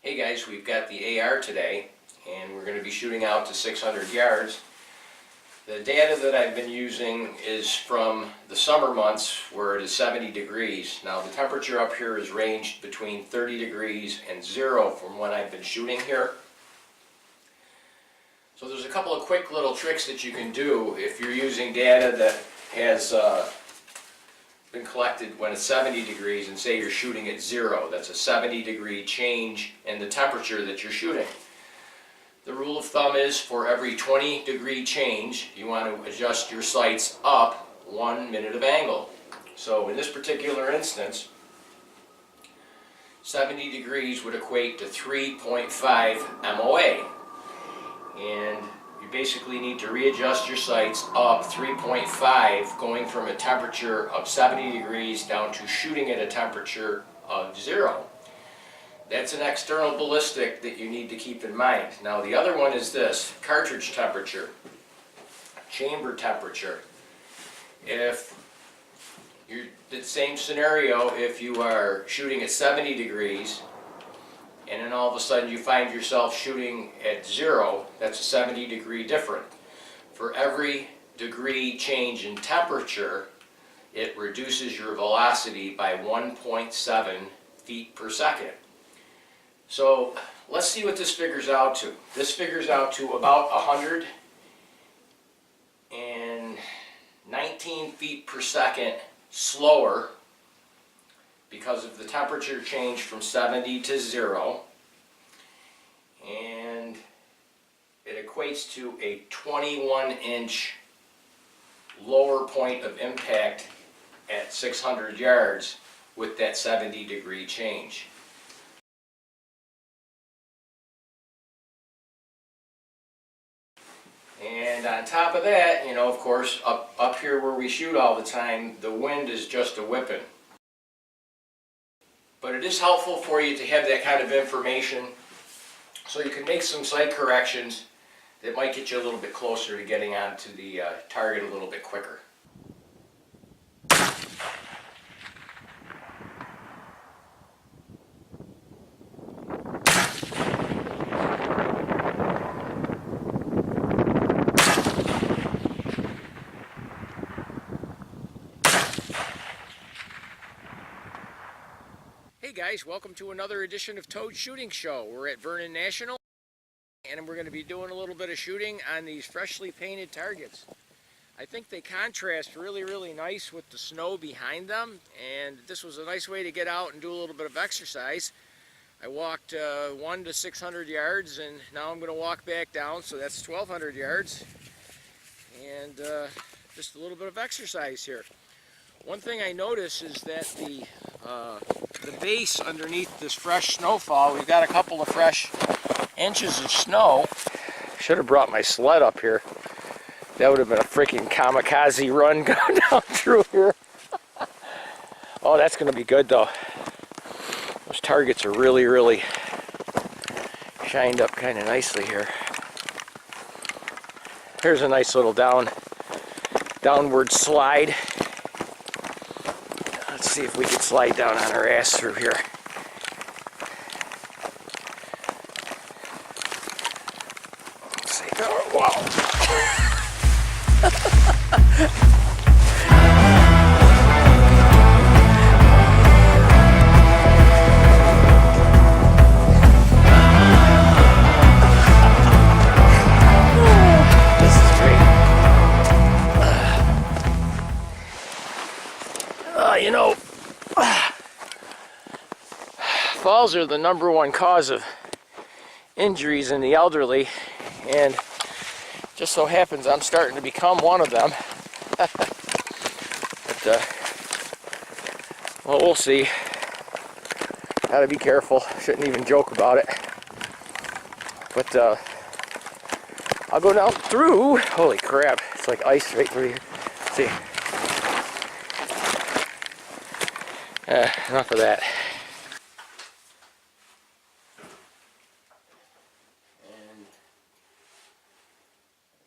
Hey guys, we've got the AR today and we're going to be shooting out to 600 yards. The data that I've been using is from the summer months where it is 70 degrees. Now the temperature up here is ranged between 30 degrees and 0 from when I've been shooting here. So there's a couple of quick little tricks that you can do if you're using data that has been collected when it's 70 degrees and say you're shooting at 0. That's a 70 degree change in the temperature that you're shooting. The rule of thumb is for every 20 degree change you want to adjust your sights up 1 minute of angle. So in this particular instance, 70 degrees would equate to 3.5 M.O.A. and you basically need to readjust your sights up 3.5, going from a temperature of 70 degrees down to shooting at a temperature of 0. That's an external ballistic that you need to keep in mind. Now the other one is this: cartridge temperature, chamber temperature. If you're the same scenario, if you are shooting at 70 degrees and then all of a sudden you find yourself shooting at 0, that's a 70 degree difference. For every degree change in temperature, it reduces your velocity by 1.7 feet per second. So let's see what this figures out to. This figures out to about 119 feet per second slower because of the temperature change from 70 to 0, and it equates to a 21-inch lower point of impact at 600 yards with that 70 degree change. And on top of that, of course, up here where we shoot all the time, the wind is just a whipping. But it is helpful for you to have that kind of information so you can make some sight corrections that might get you a little bit closer to getting onto the target a little bit quicker. Hey guys, welcome to another edition of Toad's Shooting Show. We're at Vernon National and we're going to be doing a little bit of shooting on these freshly painted targets. I think they contrast really nice with the snow behind them, and this was a nice way to get out and do a little bit of exercise. I walked 1 to 600 yards and now I'm going to walk back down, so that's 1,200 yards, and just a little bit of exercise here. One thing I notice is that the base underneath this fresh snowfall, we've got a couple of fresh inches of snow. Should have brought my sled up here. That would have been a freaking kamikaze run going down through here. Oh, that's going to be good though. Those targets are really shined up kind of nicely here. Here's a nice little downward slide. Let's see if we can slide down on our ass through here. Let's see. Oh, wow. This is great. Falls are the #1 cause of injuries in the elderly, and just so happens I'm starting to become one of them. But, well, we'll see. Gotta be careful. Shouldn't even joke about it. But I'll go down through. Holy crap! It's like ice right through here. Let's see. Enough of that. And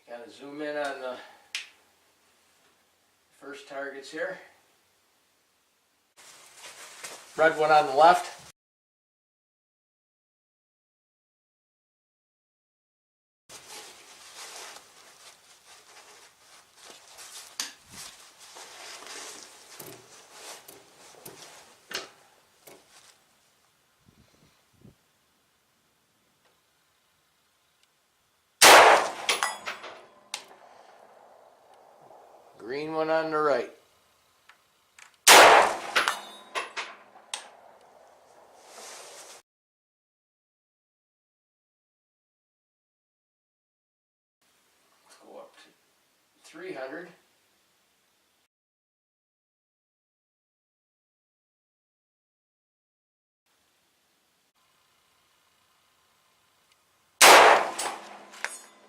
kind of zoom in on the first targets here. Red one on the left. Green one on the right. Let's go up to 300.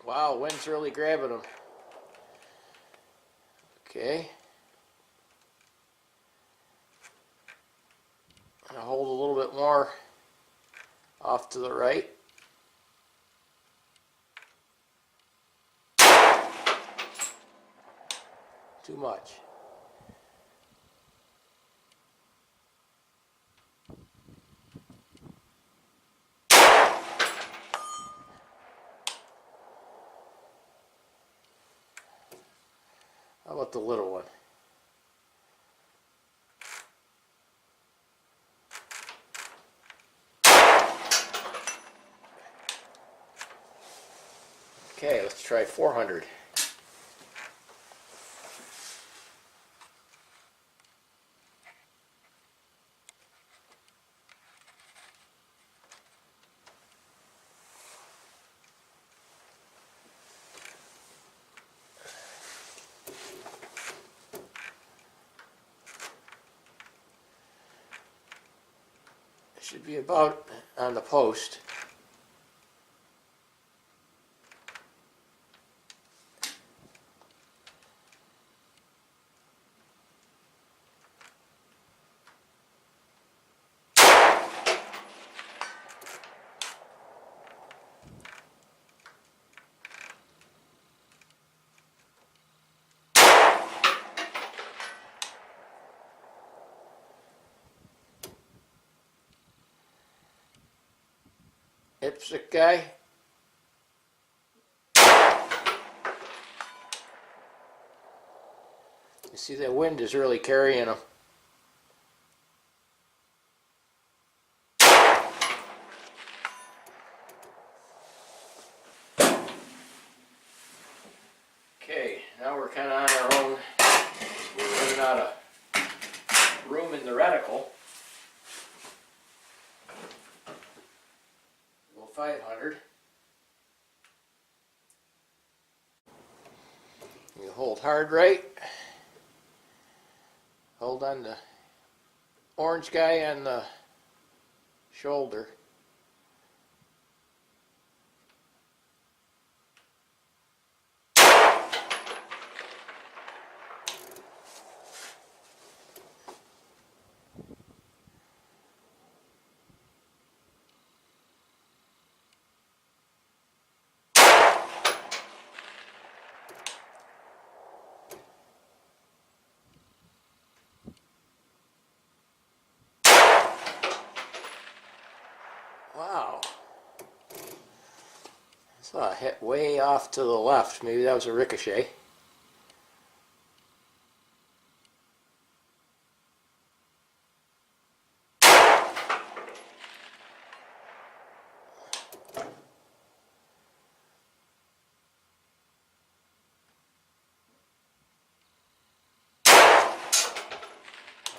Wow, wind's really grabbing them. Okay. And I hold a little bit more off to the right. Too much. How about the little one? Okay, let's try 400. It should be about on the post. Ipsic guy. You see that wind is really carrying him. Okay, now we're kind of on our own. We're running out of room in the reticle. Go 500. You hold hard right. Hold on the orange guy on the shoulder. Wow. I saw a hit way off to the left. Maybe that was a ricochet.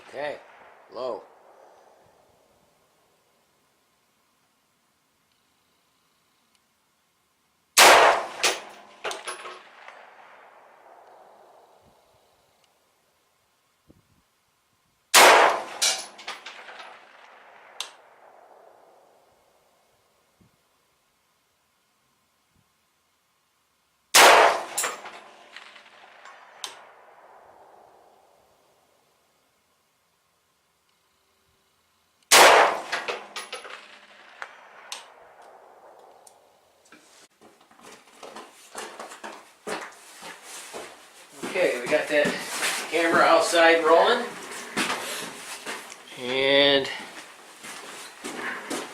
Okay, low. Okay, we got that camera outside rolling. And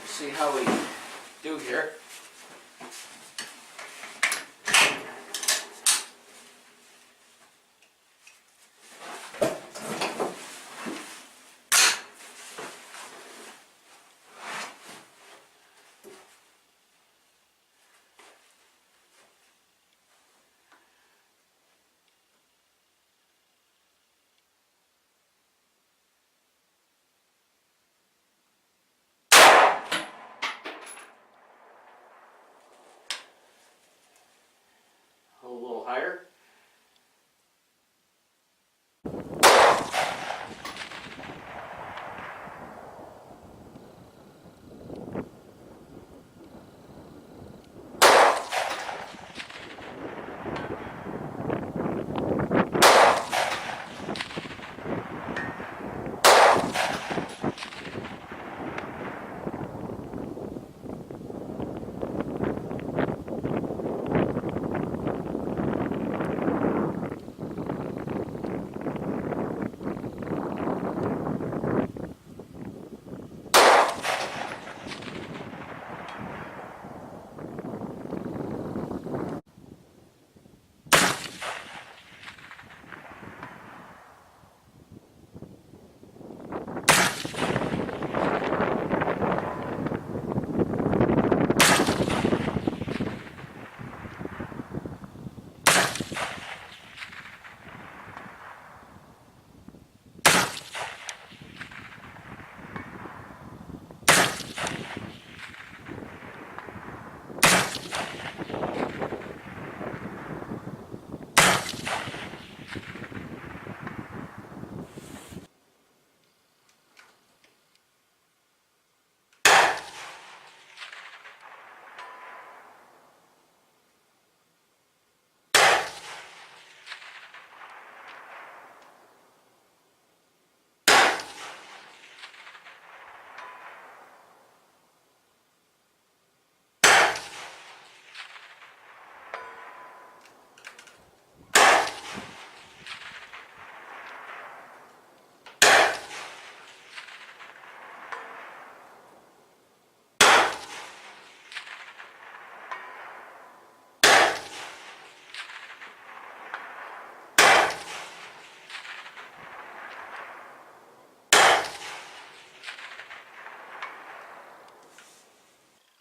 see how we do here.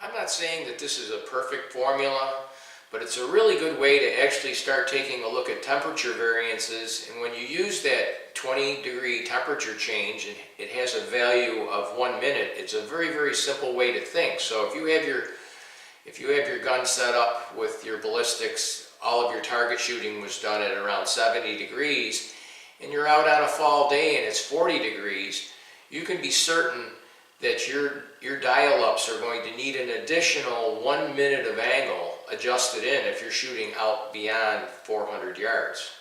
I'm not saying that this is a perfect formula, but it's a really good way to actually start taking a look at temperature variances. And when you use that 20-degree temperature change and it has a value of 1 minute, it's a very, very simple way to think. So if you have your gun set up with your ballistics, all of your target shooting was done at around 70 degrees, and you're out on a fall day and it's 40 degrees, you can be certain that your dial-ups are going to need an additional 1 minute of angle adjusted in if you're shooting out beyond 400 yards.